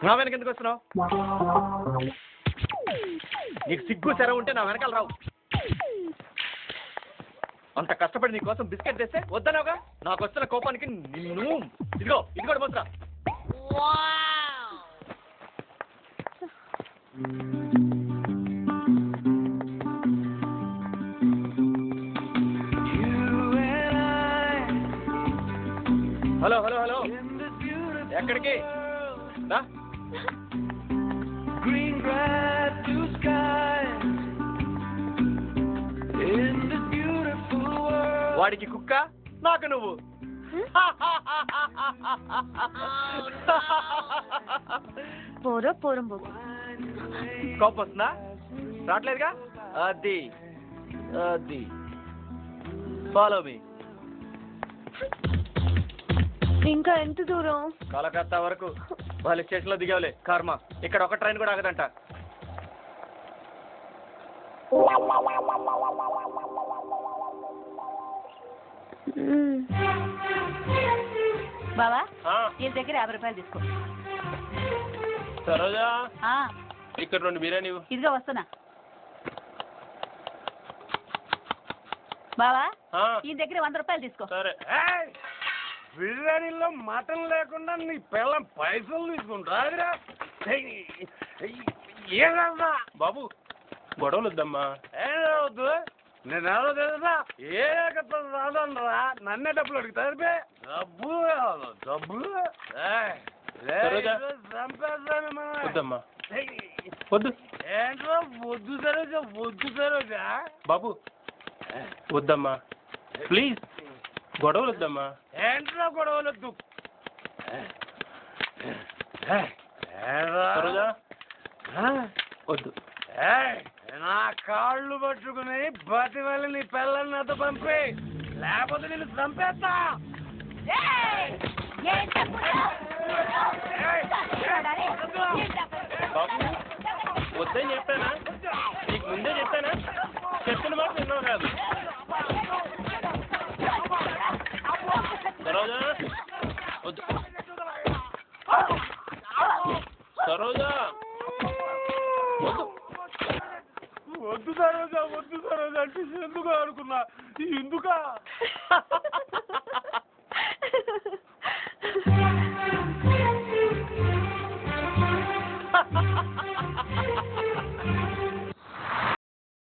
నా వెనక ఎందుకు వస్తున్నావు? నీకు సిగ్గు చెర ఉంటే నా వెనకాల రావు. అంత కష్టపడి నీ కోసం బిస్కెట్ తెస్తే వద్దనావుగా. నాకు వస్తున్న కోపానికి నిన్ను ఇదిగో ఇది కూడా పోతురా. హలో హలో హలో, ఎక్కడికి? వాడికి కుక్క, నాకు నువ్వు. పోరో పోరం పో. కోపం వస్తుందా? రావట్లేదుగా. అది అది ఫాలో మీ. ఇంకా ఎంత దూరం? కలకత్తా వరకు. వాళ్ళ స్టేషన్ లో దిగావులే. కర్మ, ఇక్కడ ఒక ట్రైన్ కూడా ఆగదంట. బావా ఈ దగ్గర 50 రూపాయలు తీసుకో. సరోజా, ఇక్కడ 2 బిర్యానీ. ఇదిగా వస్తున్నా. బావా ఈ దగ్గర 100 రూపాయలు తీసుకో. సరే. బిర్యానీలో మటన్ లేకుండా నీ పిల్లం పైసలు తీసుకుంటా. ఏదన్నా బాబు గొడవలు వద్దమ్మా. ఏదవద్దు, నేను ఎవరో తెలుసా? ఏ రాదనరా, నన్నే డబ్బులు అడుగుతా. డబ్బు డబ్బు వద్దమ్మా, వద్దు. ఏంట్రా వద్దు సరోజా, వద్దు సరోజా. బాబు వద్దమ్మా, ప్లీజ్. గొడవలు వద్దమ్మా. ఏంట్రా గొడవలు వద్దు. సరోజా వద్దు. నా కాళ్ళు పట్టుకుని బతి వెళ్ళి నీ పిల్లల్ని నాతో పంపి, లేకపోతే నేను చంపేస్తా. బాబు వద్దని చెప్పానా? నీకు ముందే చెప్పానా? చెప్పిన మాట విన్నావు కాదు. సరోజా వద్దు. సరోజా వద్దు. వద్దు సరోజా, వద్దు సరోజా అంటే ఎందుకు అనుకున్నా. ఎందుకా